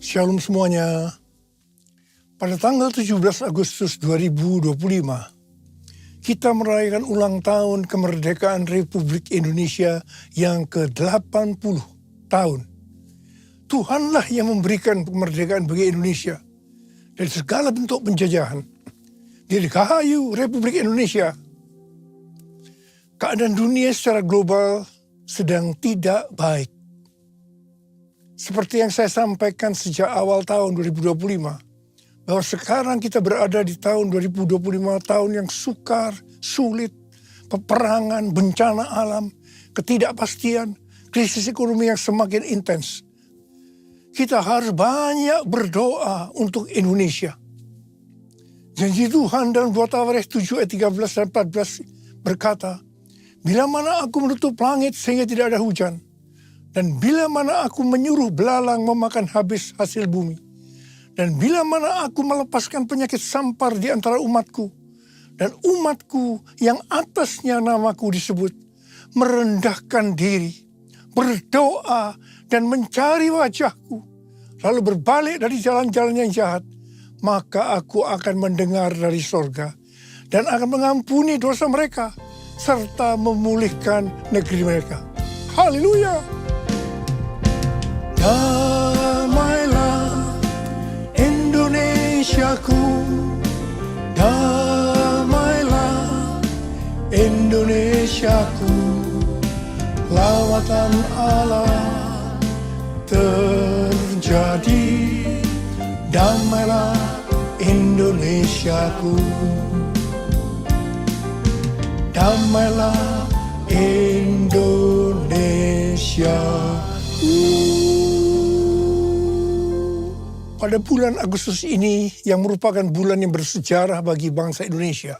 Shalom semuanya. Pada tanggal 17 Agustus 2025, kita merayakan ulang tahun kemerdekaan Republik Indonesia yang ke-80 tahun. Tuhanlah yang memberikan kemerdekaan bagi Indonesia dari segala bentuk penjajahan. Dirgahayu Republik Indonesia. Keadaan dunia secara global sedang tidak baik. Seperti yang saya sampaikan sejak awal tahun 2025, bahwa sekarang kita berada di tahun 2025, tahun yang sukar, sulit, peperangan, bencana alam, ketidakpastian, krisis ekonomi yang semakin intens. Kita harus banyak berdoa untuk Indonesia. Janji Tuhan dalam 2 Tawarikh 7 ayat 13 dan 14 berkata, "Bila mana aku menutup langit sehingga tidak ada hujan, dan bila mana aku menyuruh belalang memakan habis hasil bumi, dan bila mana aku melepaskan penyakit sampar di antara umatku, dan umatku yang atasnya namaku disebut, merendahkan diri, berdoa, dan mencari wajahku, lalu berbalik dari jalan-jalan yang jahat, maka aku akan mendengar dari sorga, dan akan mengampuni dosa mereka, serta memulihkan negeri mereka." Haleluya! Damailah Indonesiaku, damailah Indonesiaku, lawatan Allah terjadi, damailah Indonesiaku, damailah Indonesiaku. Pada bulan Agustus ini yang merupakan bulan yang bersejarah bagi bangsa Indonesia,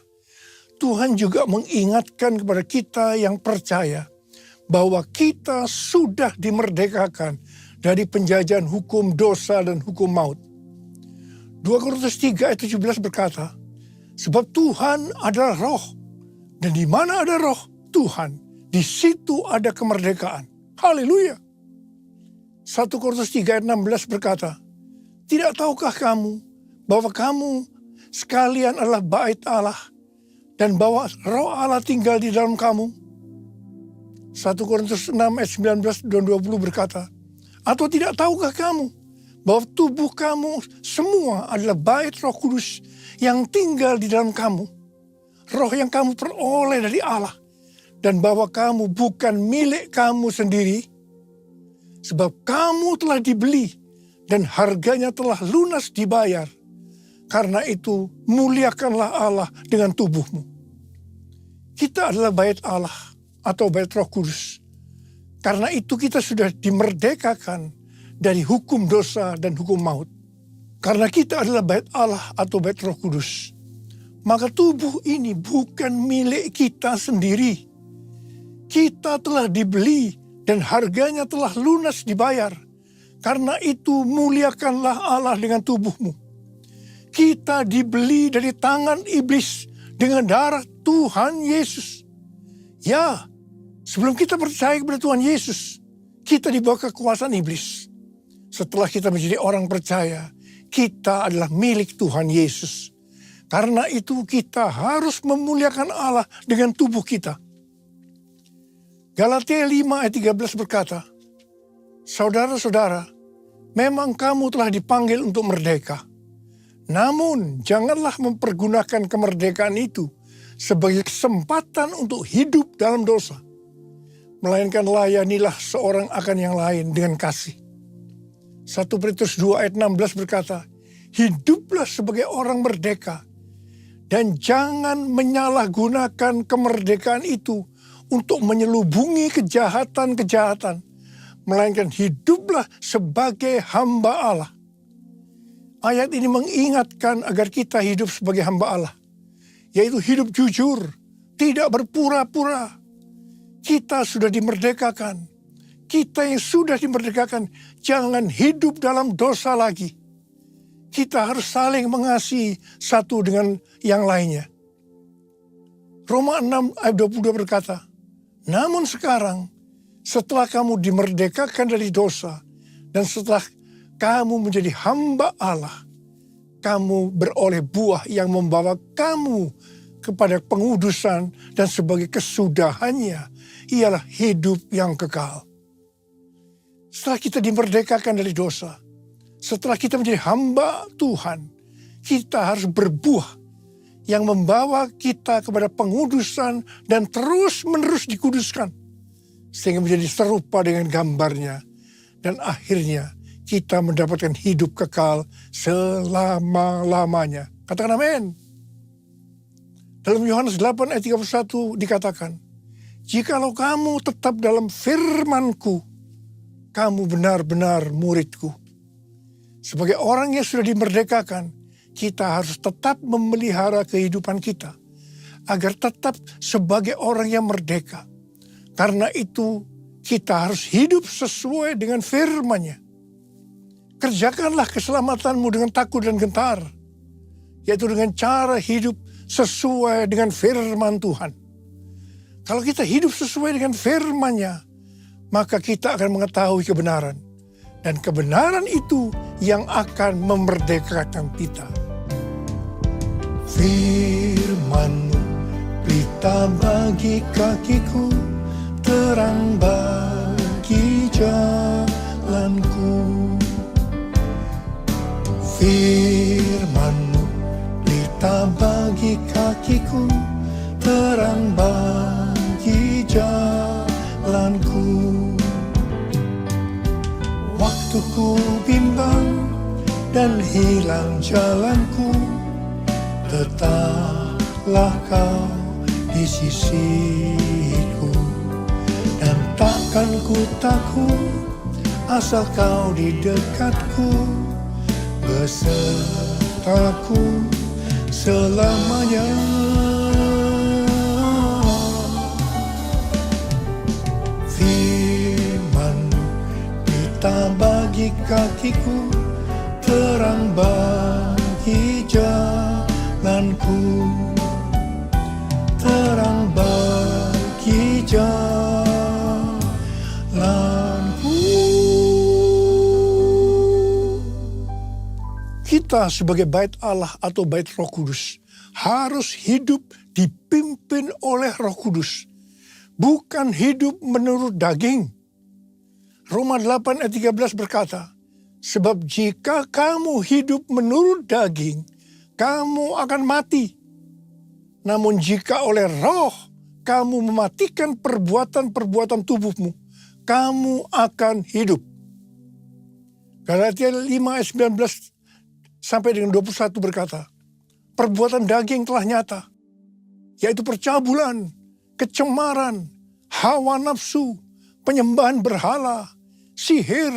Tuhan juga mengingatkan kepada kita yang percaya bahwa kita sudah dimerdekakan dari penjajahan hukum dosa dan hukum maut. 2 Korintus 3 ayat 17 berkata, "Sebab Tuhan adalah roh, dan di mana ada roh Tuhan, di situ ada kemerdekaan." Haleluya! 1 Korintus 3 ayat 16 berkata, "Tidak tahukah kamu bahwa kamu sekalian adalah bait Allah dan bahwa roh Allah tinggal di dalam kamu?" 1 Korintus 6 ayat 19 dan 20 berkata, "Atau tidak tahukah kamu bahwa tubuh kamu semua adalah bait Roh Kudus yang tinggal di dalam kamu, roh yang kamu peroleh dari Allah, dan bahwa kamu bukan milik kamu sendiri, sebab kamu telah dibeli dan harganya telah lunas dibayar. Karena itu muliakanlah Allah dengan tubuhmu." Kita adalah bait Allah atau bait Roh Kudus. Karena itu kita sudah dimerdekakan dari hukum dosa dan hukum maut. Karena kita adalah bait Allah atau bait Roh Kudus, maka tubuh ini bukan milik kita sendiri. Kita telah dibeli dan harganya telah lunas dibayar. Karena itu muliakanlah Allah dengan tubuhmu. Kita dibeli dari tangan iblis dengan darah Tuhan Yesus. Ya, sebelum kita percaya kepada Tuhan Yesus, kita di bawah kekuasaan iblis. Setelah kita menjadi orang percaya, kita adalah milik Tuhan Yesus. Karena itu kita harus memuliakan Allah dengan tubuh kita. Galatia 5 ayat 13 berkata, "Saudara-saudara, memang kamu telah dipanggil untuk merdeka. Namun janganlah mempergunakan kemerdekaan itu sebagai kesempatan untuk hidup dalam dosa. Melainkan layanilah seorang akan yang lain dengan kasih." 1 Petrus 2 ayat 16 berkata, "Hiduplah sebagai orang merdeka, dan jangan menyalahgunakan kemerdekaan itu untuk menyelubungi kejahatan-kejahatan, melainkan hiduplah sebagai hamba Allah." Ayat ini mengingatkan agar kita hidup sebagai hamba Allah, yaitu hidup jujur, tidak berpura-pura. Kita sudah dimerdekakan. Kita yang sudah dimerdekakan, jangan hidup dalam dosa lagi. Kita harus saling mengasihi satu dengan yang lainnya. Roma 6 ayat 22 berkata, "Namun sekarang, setelah kamu dimerdekakan dari dosa, dan setelah kamu menjadi hamba Allah. Kamu beroleh buah yang membawa kamu kepada pengudusan dan sebagai kesudahannya ialah hidup yang kekal. Setelah kita dimerdekakan dari dosa, setelah kita menjadi hamba Tuhan, kita harus berbuah yang membawa kita kepada pengudusan dan terus-menerus dikuduskan. Sehingga menjadi serupa dengan gambarnya. Dan akhirnya kita mendapatkan hidup kekal selama-lamanya. Katakan amin. Dalam Yohanes 8 ayat 31 dikatakan, jikalau kamu tetap dalam firman-Ku, kamu benar-benar murid-Ku. Sebagai orang yang sudah dimerdekakan, kita harus tetap memelihara kehidupan kita. Agar tetap sebagai orang yang merdeka. Karena itu kita harus hidup sesuai dengan firman-Nya. Kerjakanlah keselamatanmu dengan takut dan gentar. Yaitu dengan cara hidup sesuai dengan firman Tuhan. Kalau kita hidup sesuai dengan firman-Nya, maka kita akan mengetahui kebenaran. Dan kebenaran itu yang akan memerdekakan kita. Firman-Mu pelita bagi kakiku, terang bagi jalanku. Firman-Mu pelita bagi kakiku, terang bagi jalanku. Waktu ku bimbang dan hilang jalanku, tetaplah Kau di sisiku. Dan takkan ku takut asal Kau di dekatku, besertaku selamanya. Firman-Mu pelita bagi kakiku, terang bagi jalanku, terang bagi jalanku. Kita sebagai bait Allah atau bait Roh Kudus harus hidup dipimpin oleh Roh Kudus. Bukan hidup menurut daging. Roma 8 ayat 13 berkata, sebab jika kamu hidup menurut daging, kamu akan mati. Namun jika oleh roh kamu mematikan perbuatan-perbuatan tubuhmu, kamu akan hidup. Galatia 5 ayat 19 sampai dengan 21 berkata, perbuatan daging telah nyata, yaitu percabulan, kecemaran, hawa nafsu, penyembahan berhala, sihir,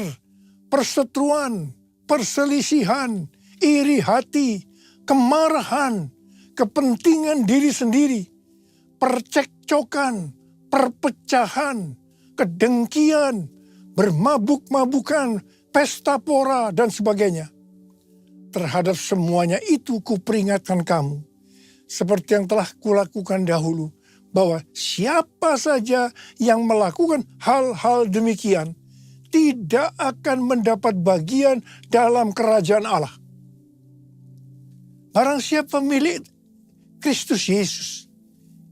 perseteruan, perselisihan, iri hati, kemarahan, kepentingan diri sendiri, percekcokan, perpecahan, kedengkian, bermabuk-mabukan, pesta pora, dan sebagainya. Terhadap semuanya itu kuperingatkan kamu, seperti yang telah kulakukan dahulu, bahwa siapa saja yang melakukan hal-hal demikian tidak akan mendapat bagian dalam kerajaan Allah. Barang siapa milik Kristus Yesus,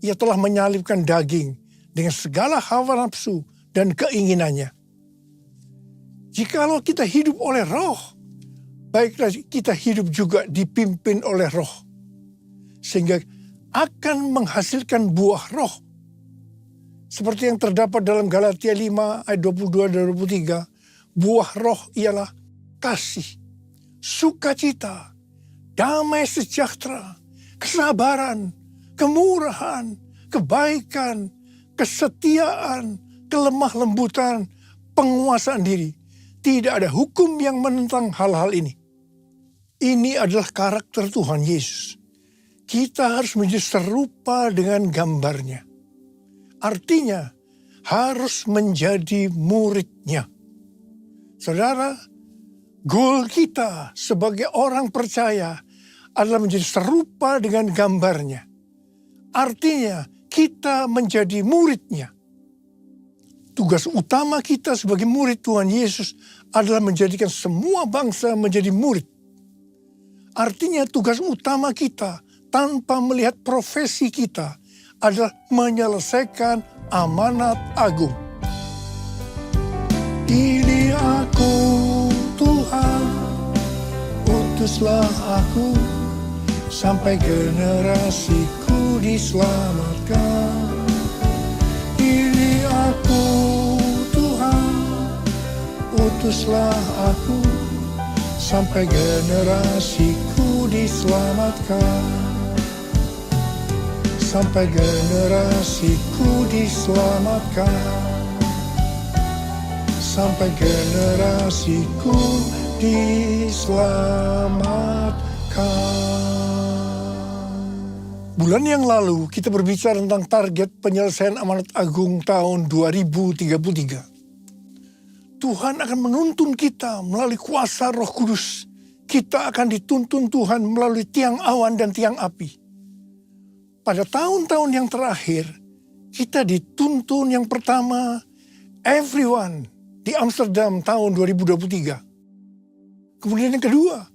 ia telah menyalibkan daging dengan segala hawa nafsu dan keinginannya. Jikalau kita hidup oleh roh, baiklah kita hidup juga dipimpin oleh roh. Sehingga akan menghasilkan buah roh. Seperti yang terdapat dalam Galatia 5 ayat 22 dan 23. Buah roh ialah kasih, sukacita, damai sejahtera, kesabaran, kemurahan, kebaikan, kesetiaan, kelemah lembutan, penguasaan diri. Tidak ada hukum yang menentang hal-hal ini. Ini adalah karakter Tuhan Yesus. Kita harus menjadi serupa dengan gambarnya. Artinya harus menjadi muridnya. Saudara, goal kita sebagai orang percaya adalah menjadi serupa dengan gambarnya. Artinya kita menjadi muridnya. Tugas utama kita sebagai murid Tuhan Yesus adalah menjadikan semua bangsa menjadi murid. Artinya tugas utama kita tanpa melihat profesi kita adalah menyelesaikan amanat agung. Ini aku Tuhan, utuslah aku sampai generasiku diselamatkan. Ini aku Tuhan, utuslah aku sampai generasiku diselamatkan. Sampai generasiku diselamatkan. Sampai generasiku diselamatkan. Bulan yang lalu kita berbicara tentang target penyelesaian amanat agung tahun 2033. Tuhan akan menuntun kita melalui kuasa Roh Kudus. Kita akan dituntun Tuhan melalui tiang awan dan tiang api. Pada tahun-tahun yang terakhir, kita dituntun yang pertama, everyone di Amsterdam tahun 2023. Kemudian yang kedua,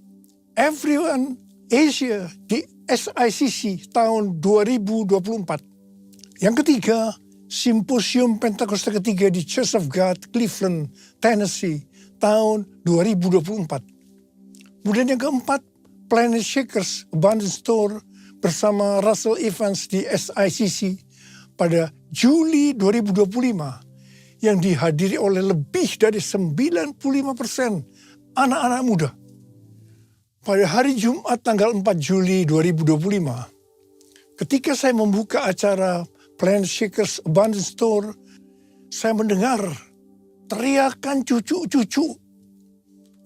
everyone Asia di SICC tahun 2024. Yang ketiga, Simposium Pentakosta ketiga di Church of God, Cleveland, Tennessee tahun 2024. Kemudian yang keempat, Planet Shakers Abundance Store bersama Russell Evans di SICC pada Juli 2025 yang dihadiri oleh lebih dari 95% anak-anak muda. Pada hari Jumat tanggal 4 Juli 2025, ketika saya membuka acara Planet Shakers Abundance Store, saya mendengar teriakan cucu-cucu,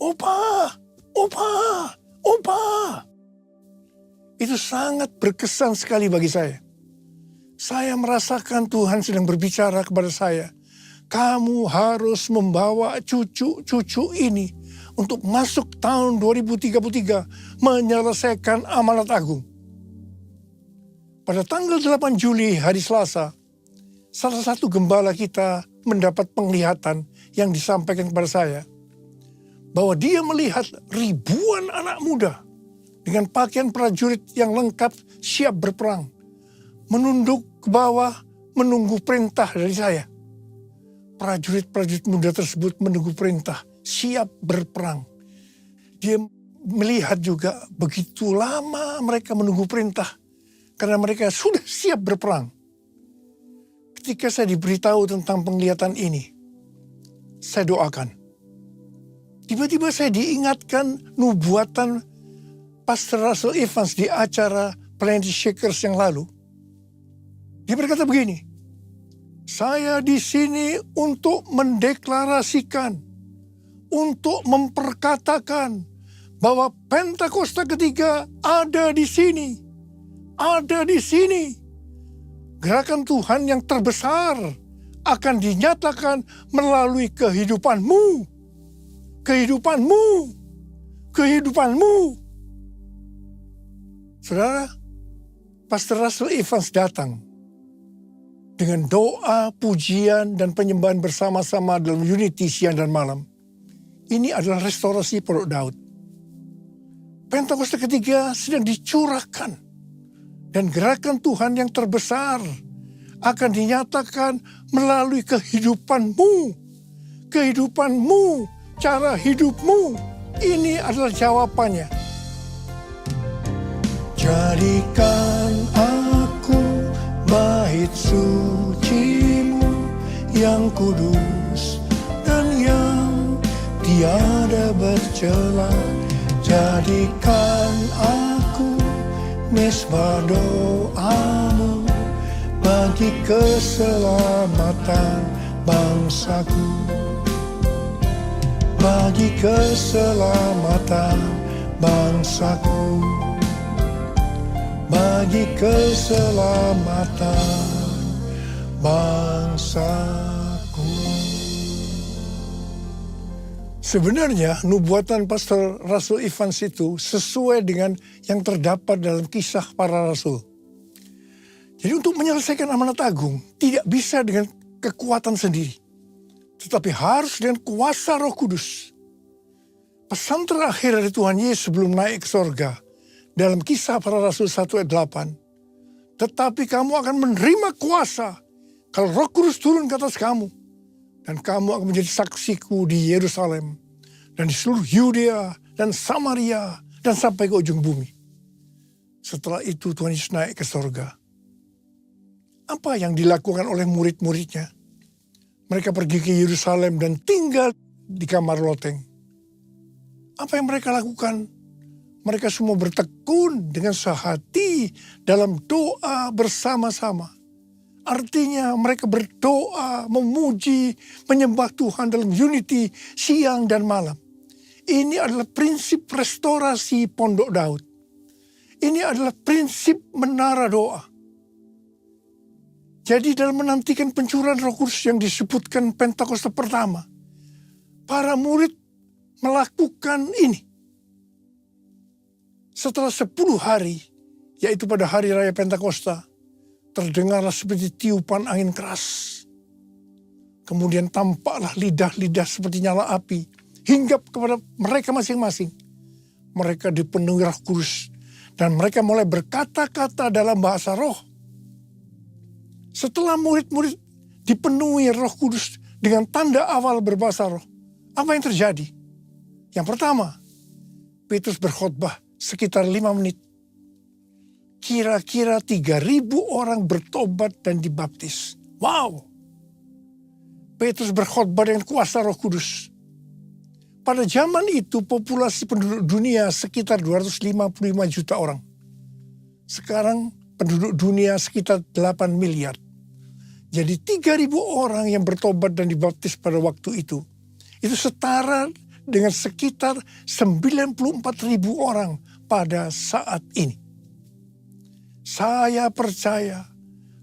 "Opa, opa, opa." Itu sangat berkesan sekali bagi saya. Saya merasakan Tuhan sedang berbicara kepada saya, kamu harus membawa cucu-cucu ini untuk masuk tahun 2033 menyelesaikan amanat agung. Pada tanggal 8 Juli hari Selasa, salah satu gembala kita mendapat penglihatan yang disampaikan kepada saya bahwa dia melihat ribuan anak muda dengan pakaian prajurit yang lengkap siap berperang, menunduk ke bawah menunggu perintah dari saya. Prajurit-prajurit muda tersebut menunggu perintah, siap berperang. Dia melihat juga begitu lama mereka menunggu perintah karena mereka sudah siap berperang. Ketika saya diberitahu tentang penglihatan ini, saya doakan. Tiba-tiba saya diingatkan nubuatan Pastor Russell Evans di acara Planet Shakers yang lalu. Dia berkata begini, saya di sini untuk mendeklarasikan, untuk memperkatakan bahwa Pentakosta ketiga ada di sini. Ada di sini. Gerakan Tuhan yang terbesar akan dinyatakan melalui kehidupanmu. Kehidupanmu. Kehidupanmu. Saudara, Pastor Russell Evans datang dengan doa, pujian, dan penyembahan bersama-sama dalam unity siang dan malam. Ini adalah restorasi Pondok Daud. Pentakosta ketiga sedang dicurahkan. Dan gerakan Tuhan yang terbesar akan dinyatakan melalui kehidupanmu. Kehidupanmu, cara hidupmu. Ini adalah jawabannya. Jadikan aku bait sucimu yang kudus dan yang tiada bercela. Jadikan aku mesbah doamu bagi keselamatan bangsaku. Bagi keselamatan bangsaku. Bagi keselamatan bangsaku. Sebenarnya nubuatan Pastor Russell Evans itu sesuai dengan yang terdapat dalam kisah para rasul. Jadi untuk menyelesaikan amanat agung tidak bisa dengan kekuatan sendiri. tetapi harus dengan kuasa Roh Kudus. Pesan terakhir dari Tuhan Yesus sebelum naik ke sorga, dalam Kisah Para Rasul 1 ayat 8, tetapi kamu akan menerima kuasa kalau Roh Kudus turun ke atas kamu, dan kamu akan menjadi saksiku di Yerusalem, dan di seluruh Yudea dan Samaria, dan sampai ke ujung bumi. Setelah itu Tuhan Yesus naik ke sorga. Apa yang dilakukan oleh murid-muridnya? Mereka pergi ke Yerusalem dan tinggal di kamar loteng. Apa yang mereka lakukan? Mereka semua bertekun dengan sehati dalam doa bersama-sama. Artinya mereka berdoa, memuji, menyembah Tuhan dalam unity siang dan malam. Ini adalah prinsip restorasi Pondok Daud. Ini adalah prinsip menara doa. Jadi dalam menantikan pencurahan Roh Kudus yang disebutkan Pentakosta pertama, para murid melakukan ini. Setelah 10 hari, yaitu pada hari raya Pentakosta, terdengarlah seperti tiupan angin keras. Kemudian tampaklah lidah-lidah seperti nyala api, hinggap kepada mereka masing-masing. Mereka dipenuhi Roh Kudus, dan mereka mulai berkata-kata dalam bahasa roh. Setelah murid-murid dipenuhi Roh Kudus dengan tanda awal berbahasa roh, apa yang terjadi? Yang pertama, Petrus berkhotbah sekitar 5 menit. Kira-kira 3.000 orang bertobat dan dibaptis. Wow! Petrus berkhotbah dengan kuasa Roh Kudus. Pada zaman itu populasi penduduk dunia sekitar 255 juta orang. Sekarang penduduk dunia sekitar 8 miliar. Jadi 3.000 orang yang bertobat dan dibaptis pada waktu itu setara dengan sekitar 94.000 orang pada saat ini. Saya percaya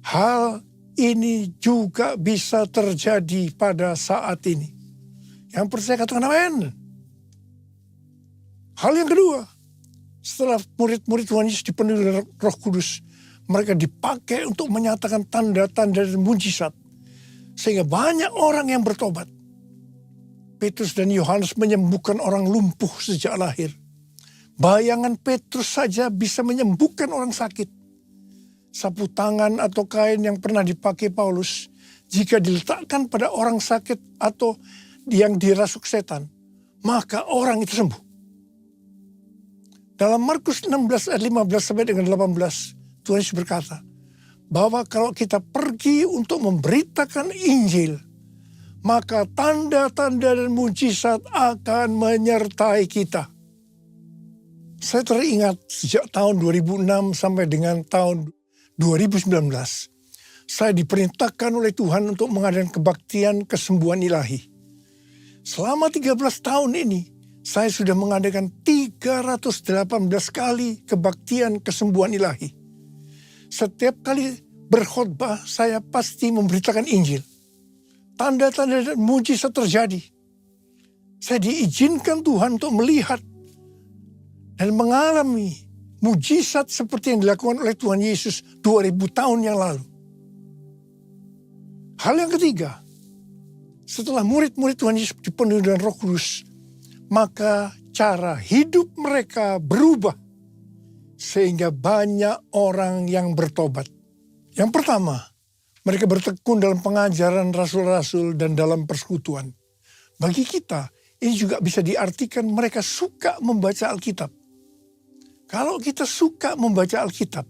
hal ini juga bisa terjadi pada saat ini. Yang percaya katakan amin. Hal yang kedua, setelah murid-murid Tuhan Yesus dipenuhi dengan Roh Kudus, mereka dipakai untuk menyatakan tanda-tanda dan mujizat. Sehingga banyak orang yang bertobat. Petrus dan Yohanes menyembuhkan orang lumpuh sejak lahir. Bayangan Petrus saja bisa menyembuhkan orang sakit. Sapu tangan atau kain yang pernah dipakai Paulus, jika diletakkan pada orang sakit atau yang dirasuk setan, maka orang itu sembuh. Dalam Markus 16 ayat 15 sampai dengan 18, Tuhan Yesus berkata, bahwa kalau kita pergi untuk memberitakan Injil, maka tanda-tanda dan mujizat akan menyertai kita. Saya teringat sejak tahun 2006 sampai dengan tahun 2019, saya diperintahkan oleh Tuhan untuk mengadakan kebaktian kesembuhan ilahi. Selama 13 tahun ini, saya sudah mengadakan 318 kali kebaktian kesembuhan ilahi. Setiap kali berkhotbah, saya pasti memberitakan Injil. Tanda-tanda dan mujizat terjadi. Saya diizinkan Tuhan untuk melihat dan mengalami mujizat seperti yang dilakukan oleh Tuhan Yesus 2000 tahun yang lalu. Hal yang ketiga, setelah murid-murid Tuhan Yesus dipenuhi dengan Roh Kudus, maka cara hidup mereka berubah. Sehingga banyak orang yang bertobat. Yang pertama, mereka bertekun dalam pengajaran rasul-rasul dan dalam persekutuan. Bagi kita, ini juga bisa diartikan mereka suka membaca Alkitab. Kalau kita suka membaca Alkitab,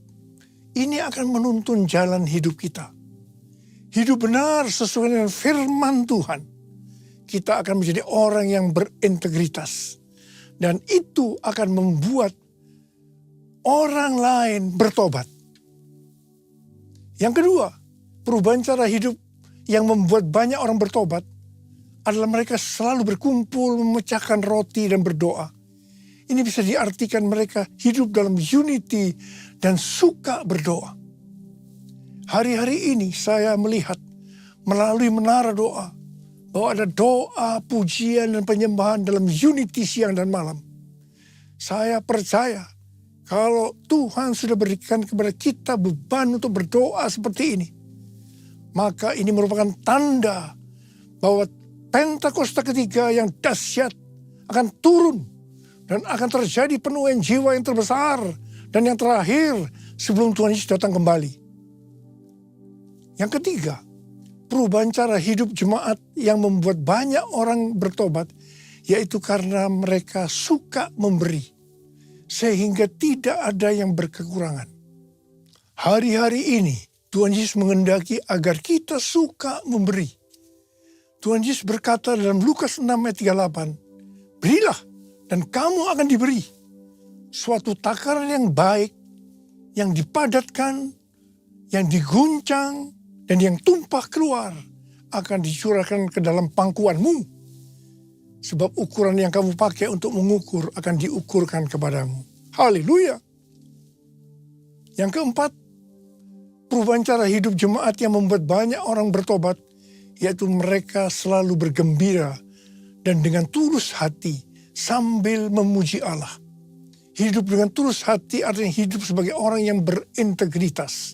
ini akan menuntun jalan hidup kita. Hidup benar sesuai dengan firman Tuhan. Kita akan menjadi orang yang berintegritas. Dan itu akan membuat orang lain bertobat. Yang kedua, perubahan cara hidup yang membuat banyak orang bertobat adalah mereka selalu berkumpul, memecahkan roti dan berdoa. Ini bisa diartikan mereka hidup dalam unity dan suka berdoa. Hari-hari ini saya melihat melalui menara doa bahwa ada doa, pujian dan penyembahan dalam unity siang dan malam. Saya percaya kalau Tuhan sudah berikan kepada kita beban untuk berdoa seperti ini, maka ini merupakan tanda bahwa Pentakosta ketiga yang dahsyat akan turun. Dan akan terjadi penuaian jiwa yang terbesar dan yang terakhir sebelum Tuhan Yesus datang kembali. Yang ketiga, perubahan cara hidup jemaat yang membuat banyak orang bertobat, yaitu karena mereka suka memberi, sehingga tidak ada yang berkekurangan. Hari-hari ini, Tuhan Yesus menghendaki agar kita suka memberi. Tuhan Yesus berkata dalam Lukas 6 ayat 38, berilah dan kamu akan diberi. Suatu takaran yang baik, yang dipadatkan, yang diguncang, dan yang tumpah keluar akan dicurahkan ke dalam pangkuanmu. Sebab ukuran yang kamu pakai untuk mengukur akan diukurkan kepadamu. Haleluya. Yang keempat, perubahan cara hidup jemaat yang membuat banyak orang bertobat, yaitu mereka selalu bergembira dan dengan tulus hati sambil memuji Allah. Hidup dengan tulus hati artinya hidup sebagai orang yang berintegritas.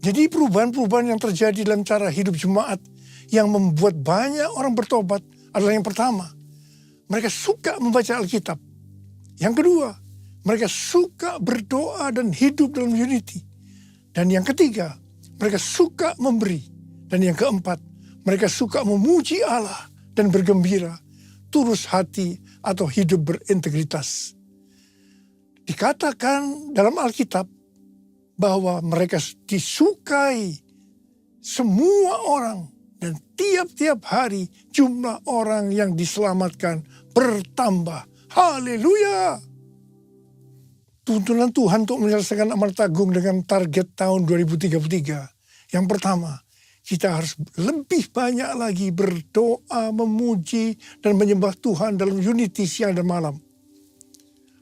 Jadi perubahan-perubahan yang terjadi dalam cara hidup jemaat yang membuat banyak orang bertobat adalah yang pertama, mereka suka membaca Alkitab. Yang kedua, mereka suka berdoa dan hidup dalam unity. Dan yang ketiga, mereka suka memberi. Dan yang keempat, mereka suka memuji Allah dan bergembira, tulus hati atau hidup berintegritas. Dikatakan dalam Alkitab bahwa mereka disukai semua orang dan tiap-tiap hari jumlah orang yang diselamatkan bertambah. Haleluya! Tuntunan Tuhan untuk menyelesaikan amanat agung dengan target tahun 2033. Yang pertama, kita harus lebih banyak lagi berdoa, memuji, dan menyembah Tuhan dalam unity siang dan malam.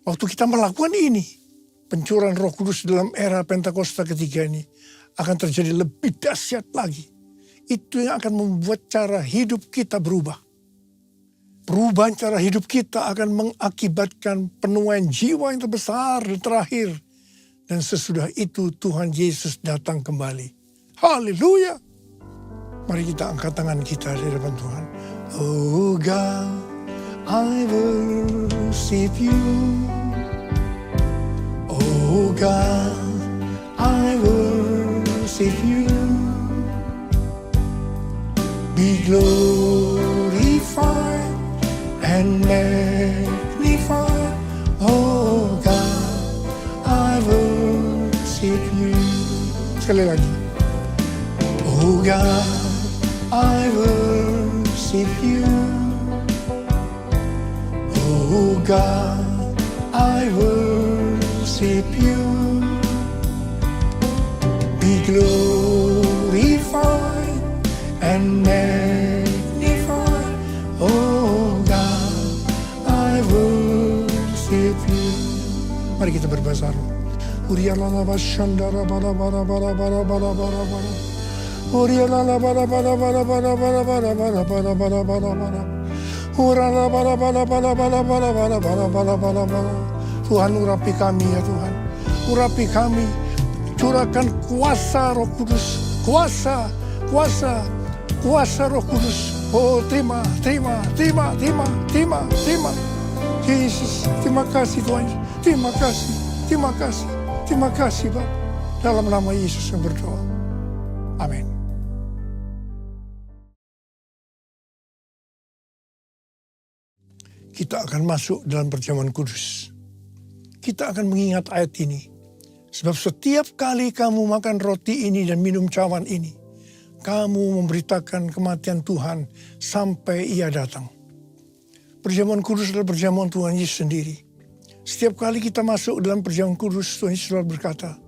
Waktu kita melakukan ini, pencurahan Roh Kudus dalam era Pentakosta ketiga ini akan terjadi lebih dahsyat lagi. Itu yang akan membuat cara hidup kita berubah. Perubahan cara hidup kita akan mengakibatkan penuaian jiwa yang terbesar dan terakhir. Dan sesudah itu Tuhan Yesus datang kembali. Haleluya! Mari kita angkat tangan kita di depan Tuhan. Oh God, I worship you. Oh God, I worship you. Be glorified and magnified. Oh God, I worship you. Sekali lagi. Oh God, I worship you. Oh God, I worship you. Be glorified and magnified. Oh God, I worship you. Mari kita berbahasa roh. Urialala bashandara bara bara bara bara bara bara bara. Urialala bara bara bara bara bara bara bara bara bara bara bara. Urala bara bara bara bara bara bara bara bara bara bara. Tuhan urapi kami ya Tuhan. Urapi kami. Curahkan kuasa Roh Kudus. Kuasa, kuasa, kuasa Roh Kudus. Oh terima, terima, terima, terima, terima, terima. Yesus, terima kasih Tuhan. Terima kasih, terima kasih, terima kasih Bapak. Dalam nama Yesus yang berdoa. Amin. Kita akan masuk dalam perjamuan kudus. Kita akan mengingat ayat ini. Sebab setiap kali kamu makan roti ini dan minum cawan ini, kamu memberitakan kematian Tuhan sampai Ia datang. Perjamuan kudus adalah perjamuan Tuhan Yesus sendiri. Setiap kali kita masuk dalam perjamuan kudus, Tuhan Yesus selalu berkata,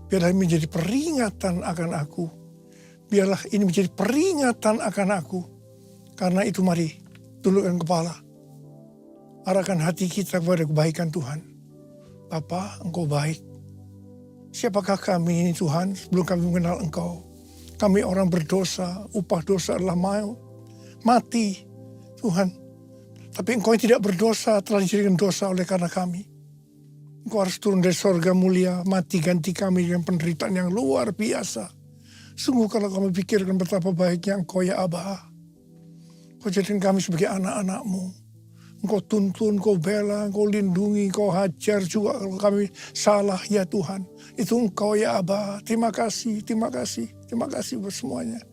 biarlah ini menjadi peringatan akan aku. Biarlah ini menjadi peringatan akan aku. Karena itu mari, tundukkan kepala. Arahkan hati kita kepada kebaikan Tuhan. Bapa, Engkau baik. Siapakah kami ini Tuhan sebelum kami mengenal Engkau? Kami orang berdosa, upah dosa adalah maut, mati Tuhan. Tapi Engkau yang tidak berdosa telah dijadikan dosa oleh karena kami. Engkau harus turun dari sorga mulia, mati ganti kami dengan penderitaan yang luar biasa. Sungguh kalau kami pikirkan betapa baiknya Engkau ya Aba. Kau jadikan kami sebagai anak-anak-Mu. Engkau tuntun, Engkau bela, Engkau lindungi, Engkau hajar juga kalau kami salah ya Tuhan. Itu Engkau ya Aba. Terima kasih, terima kasih, terima kasih buat semuanya.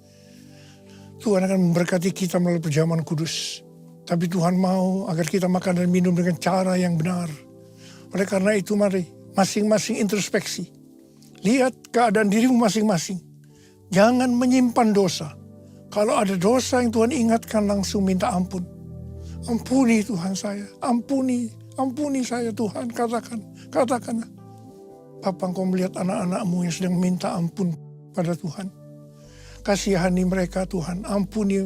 Tuhan akan memberkati kita melalui perjamuan kudus. Tapi Tuhan mau agar kita makan dan minum dengan cara yang benar. Oleh karena itu mari masing-masing introspeksi. Lihat keadaan dirimu masing-masing. Jangan menyimpan dosa. Kalau ada dosa yang Tuhan ingatkan langsung minta ampun. Ampuni Tuhan saya, ampuni saya Tuhan, katakan. Bapa, Engkau melihat anak-anak-Mu yang sedang minta ampun pada Tuhan. Kasihani mereka Tuhan, ampuni,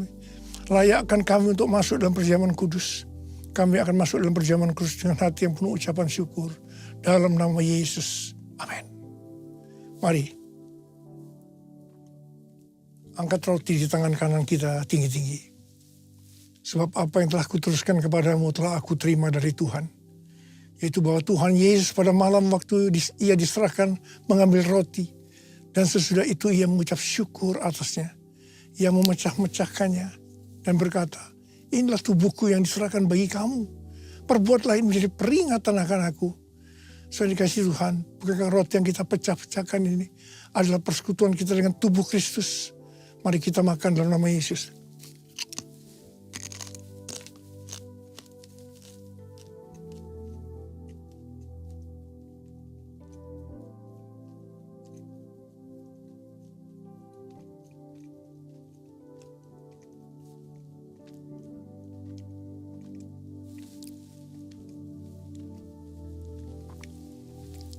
layakkan kami untuk masuk dalam perjamuan kudus. Kami akan masuk dalam perjamuan kudus dengan hati yang penuh ucapan syukur. Dalam nama Yesus, amin. Mari, angkat roti di tangan kanan kita tinggi-tinggi. Sebab apa yang telah kuteruskan kepadamu telah aku terima dari Tuhan. Yaitu bahwa Tuhan Yesus pada malam waktu ia diserahkan mengambil roti. Dan sesudah itu ia mengucap syukur atasnya. Ia memecah-mecahkannya dan berkata, inilah tubuhku yang diserahkan bagi kamu. Perbuatlah ini menjadi peringatan akan aku. Saya dikasih Tuhan, bukankah roti yang kita pecah-pecahkan ini adalah persekutuan kita dengan tubuh Kristus. Mari kita makan dalam nama Yesus.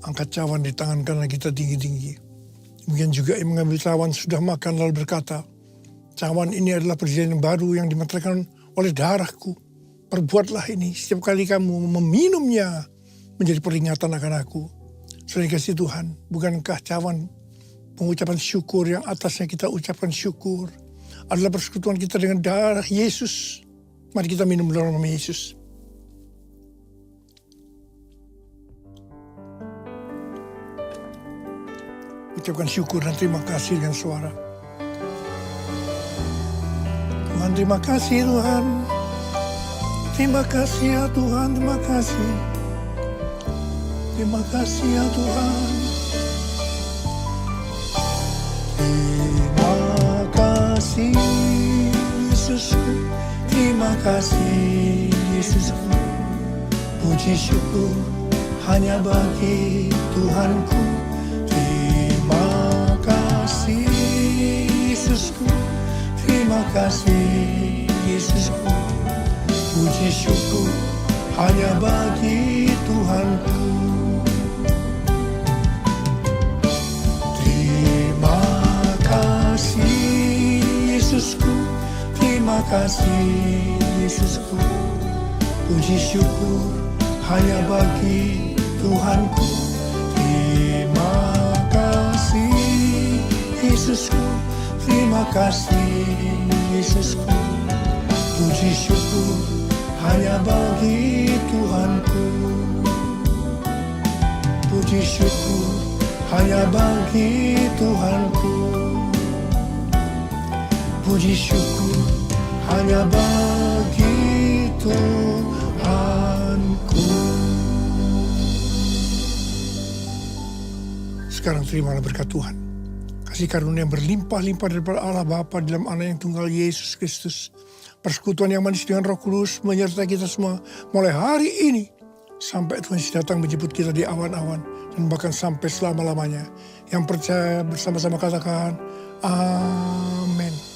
Angkat cawan di tangan kanan kita tinggi-tinggi. Demikian juga yang mengambil cawan sudah makan lalu berkata, cawan ini adalah perjanjian baru yang dimeteraikan oleh darahku. Perbuatlah ini setiap kali kamu meminumnya menjadi peringatan akan aku. Saudara kasih Tuhan, bukankah cawan pengucapan syukur yang atasnya kita ucapkan syukur adalah persekutuan kita dengan darah Yesus. Mari kita minum dalam nama Yesus. Ucapkan syukur dan terima kasih dengan suara. Tuhan, terima kasih Tuhan. Terima kasih ya Tuhan, terima kasih. Terima kasih ya Tuhan. Terima kasih Yesusku. Terima kasih Yesusku. Puji syukur hanya bagi Tuhanku. Terima kasih Yesusku, terima kasih Yesusku. Puji syukur hanya bagi Tuhanku. Terima kasih Yesusku, terima kasih Yesusku. Puji syukur hanya bagi Tuhanku. Terima kasih Yesusku, terima kasih Yesusku. Puji syukur hanya bagi Tuhanku. Puji syukur hanya bagi Tuhanku. Puji syukur hanya bagi Tuhanku. Sekarang terimalah berkat Tuhan. Kasih karunia yang berlimpah-limpah daripada Allah Bapa dalam Anak yang tunggal Yesus Kristus. Persekutuan yang manis dengan Roh Kudus menyertai kita semua mulai hari ini sampai Tuhan Yesus datang menjemput kita di awan-awan dan bahkan sampai selama-lamanya. Yang percaya bersama-sama katakan amin.